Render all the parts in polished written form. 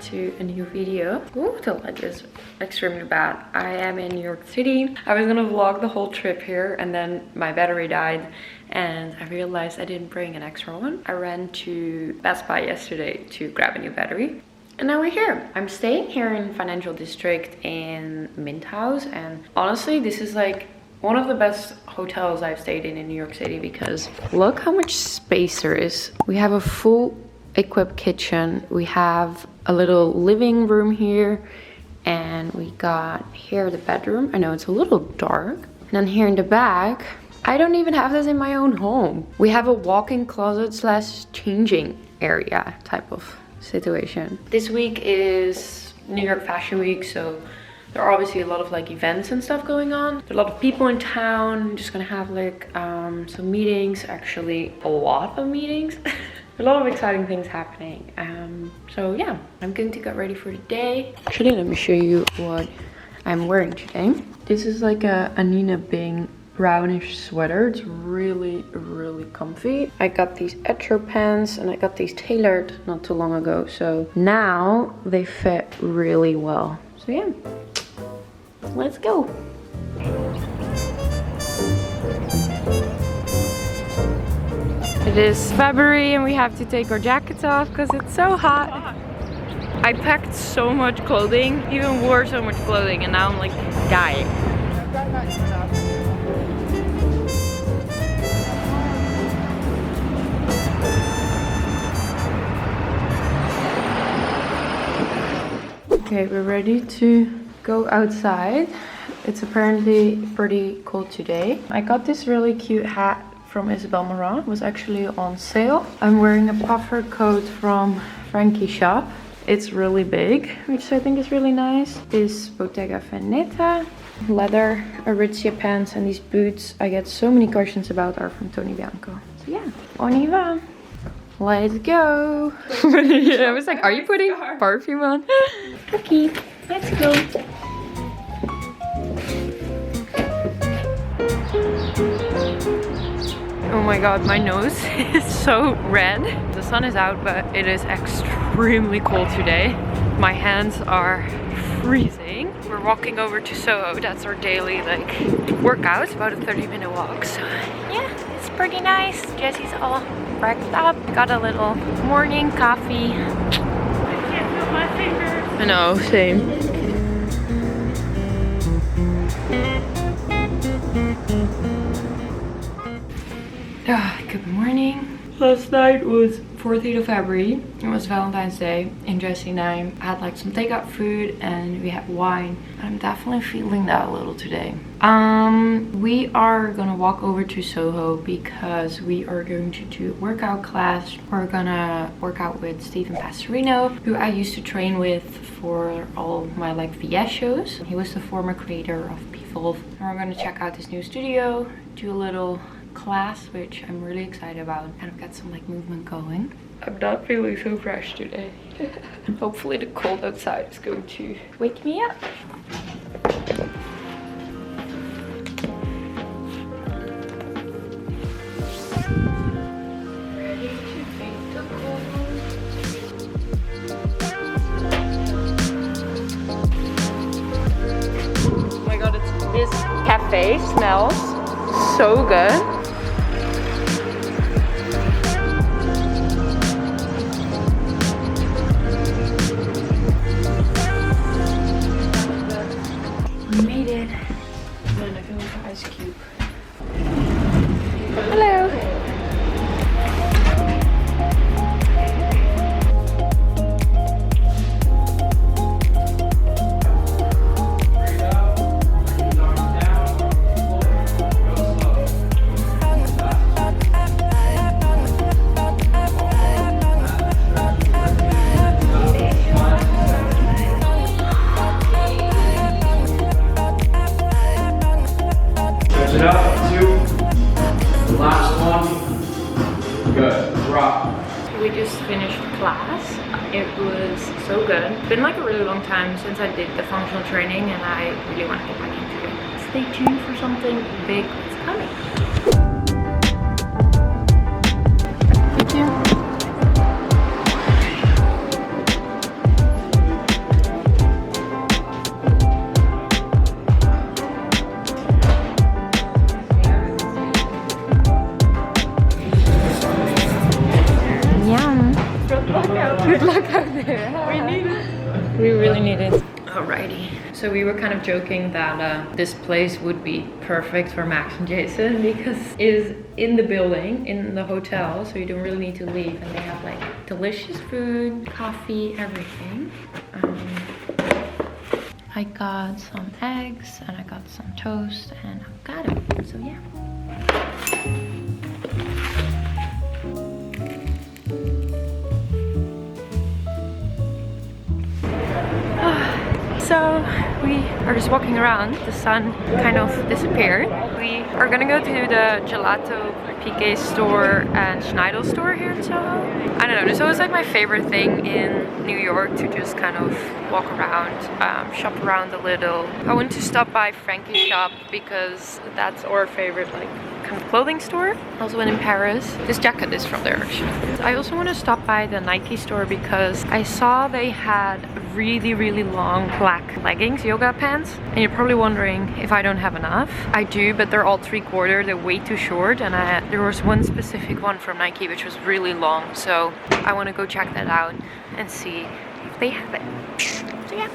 to a new video. Ooh, the light is extremely bad. I am in New York City. I was gonna vlog the whole trip here and then my battery died and I realized I didn't bring an extra one. I ran to Best Buy yesterday to grab a new battery. And now we're here. I'm staying here in Financial District in Mint House, and honestly this is like one of the best hotels I've stayed in New York City because look how much space there is. We have a full equipped kitchen. We have a little living room here, and we got here the bedroom. I know it's a little dark. And then here in the back, I don't even have this in my own home. We have a walk-in closet slash changing area type of situation. This week is New York Fashion Week, so there are obviously a lot of like events and stuff going on. There are a lot of people in town. I'm just gonna have like some meetings, actually a lot of meetings. A lot of exciting things happening. So yeah, I'm going to get ready for the day. Actually, let me show you what I'm wearing today. This is like a Nina Bing brownish sweater. It's really, really comfy. I got these etcher pants and I got these tailored not too long ago. So now they fit really well. So yeah, let's go. It is February and we have to take our jackets off because it's so hot. I packed so much clothing, even wore so much clothing, and now I'm like dying. Okay, we're ready to go outside. It's apparently pretty cold today. I got this really cute hat from Isabel Marant. It was actually on sale. I'm wearing a puffer coat from Frankie's shop. It's really big, which I think is really nice. This Bottega Veneta leather Aritzia pants, and these boots I get so many questions about are from Tony Bianco. So yeah, on y va. Let's go. I was like, are you putting perfume on? Okay, let's go. Oh my god, my nose is so red. The sun is out, but it is extremely cold today. My hands are freezing. We're walking over to Soho. That's our daily like workout. It's about a 30-minute walk. So yeah, it's pretty nice. Jessie's all wrapped up. Got a little morning coffee. I can't feel my fingers. I know, same. Good morning. Last night was 14th of February. It was Valentine's Day, and Jessie and I had like some takeout food and we had wine. I'm definitely feeling that a little today. We are gonna walk over to Soho because we are going to do a workout class. We're gonna work out with Stephen Pastorino, who I used to train with for all my like VS shows. He was the former creator of P-Wolf. And we're gonna check out this new studio, do a little class, which I'm really excited about. Kind of got some like movement going. I'm not feeling so fresh today. Hopefully the cold outside is going to wake me up. Ready to take the cold. Oh my god, this cafe smells so good. We made it. And then I feel like an ice cube. Hello. It up, 2, the last one, good, drop. We just finished class. It was so good. It's been like a really long time since I did the functional training and I really want to get back into it. Stay tuned for something big that's coming. Thank you. it. Alrighty. So we were kind of joking that this place would be perfect for Max and Jason because it is in the building, in the hotel, so you don't really need to leave, and they have like delicious food, coffee, everything. I got some eggs and I got some toast and avocado. So yeah. So we are just walking around. The sun kind of disappeared. We are gonna go to the Gelato Piqué store and Schneidel store here in Soho. I don't know, it's always like my favorite thing in New York to just kind of walk around, shop around a little. I want to stop by Frankie's shop because that's our favorite like kind of clothing store. Also went in Paris. This jacket is from there actually. I also want to stop by the Nike store because I saw they had really long black leggings, yoga pants, and you're probably wondering if I don't have enough. I do, but they're all 3/4, they're way too short, and there was one specific one from Nike which was really long, so I want to go check that out and see if they have it. So yeah.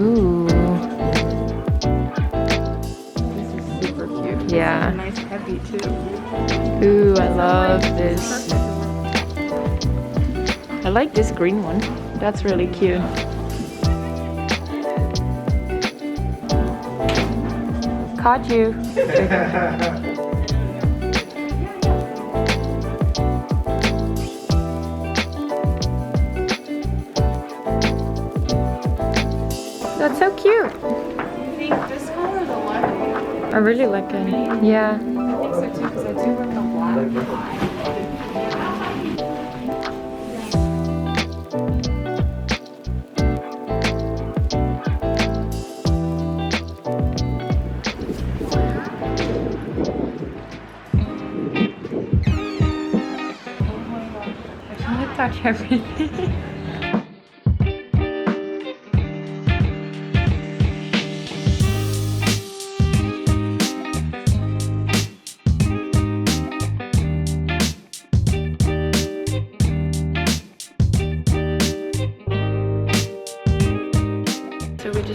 Ooh. Yeah. Nice heavy too. Ooh, I love this. I like this green one. That's really cute. Caught you. That's so cute. You think this color or the left? I really like it. Yeah. I think so too, because I do like the black. I want to touch everything.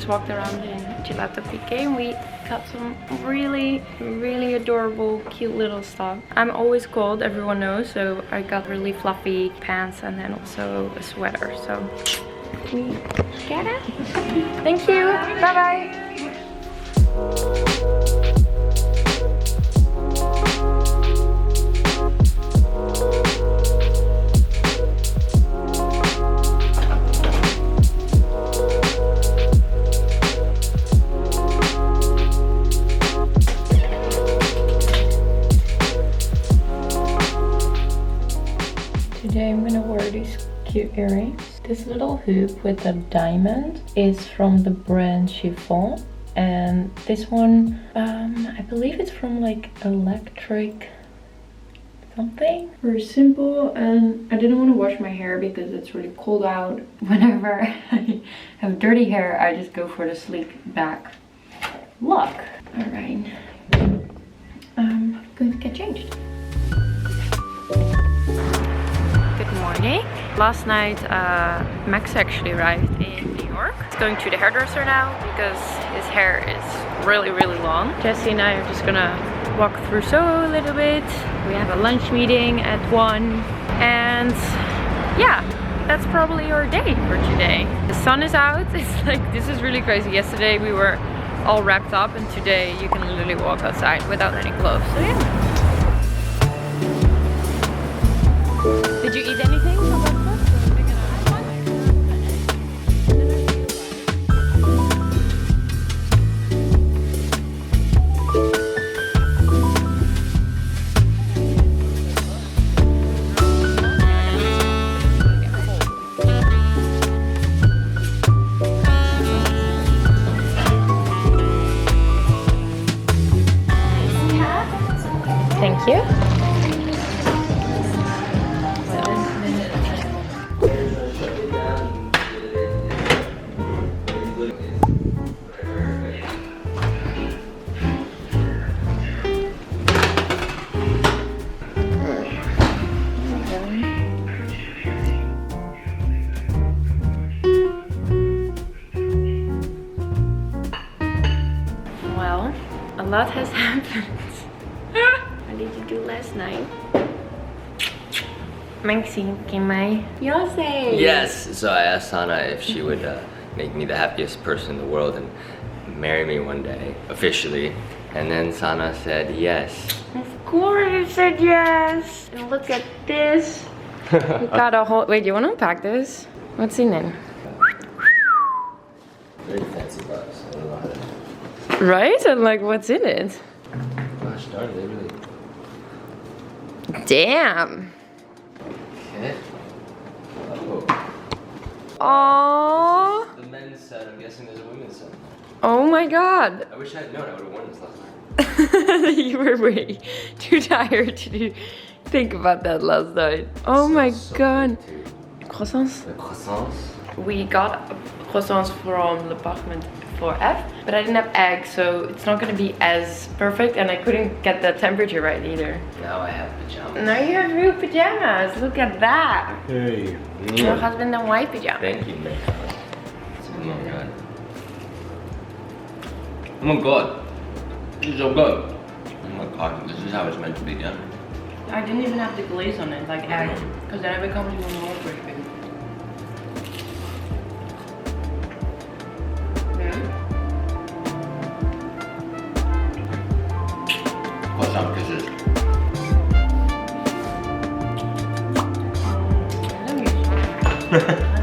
Walked around in Gelato Piqué and we got some really adorable cute little stuff. I'm always cold, everyone knows, so I got really fluffy pants and then also a sweater, so we get it. Thank you, bye bye. Today I'm gonna wear these cute earrings. This little hoop with a diamond is from the brand Chiffon, and this one I believe it's from like Electric something. Very simple, and I didn't want to wash my hair because it's really cold out. Whenever I have dirty hair, I just go for the sleek back look. Alright, I'm going to get changed. Good morning. Last night Max actually arrived in New York. He's going to the hairdresser now because his hair is really long. Jessie and I are just gonna walk through Soho a little bit. We have a lunch meeting at 1, and yeah, that's probably our day for today. The sun is out. It's like, this is really crazy. Yesterday we were all wrapped up, and today you can literally walk outside without any clothes. So yeah. Did you eat anything for breakfast? Thank you. Well, a lot has happened. What did you do last night? Maxine, can I? You'll say. Yes. So I asked Sanne if she would make me the happiest person in the world and marry me one day, officially. And then Sanne said yes. Of course you said yes. And look at this. We got a whole. Wait, do you want to unpack this? What's in it? Very fancy box. I don't know how to. Right? And like, what's in it? Gosh darn, they really. Damn. Okay. Oh. Aww. The men's set. I'm guessing there's a women's set. Oh my god. I wish I had known. I would have worn this last night. You were way too tired to think about that last night. Oh my god. Croissants? The croissants. We got croissants from L'Appartement 4F, but I didn't have eggs, so it's not gonna be as perfect, and I couldn't get the temperature right either. Now I have pajamas. Now you have real pajamas. Look at that. Hey. Your husband and wife pajamas. Thank you, man. Oh my god. Oh my god. This is so good. Oh my god, this is how it's meant to be done. I didn't even have the glaze on it, like egg, because then it becomes even more crispy. Croissant kisses. I love you.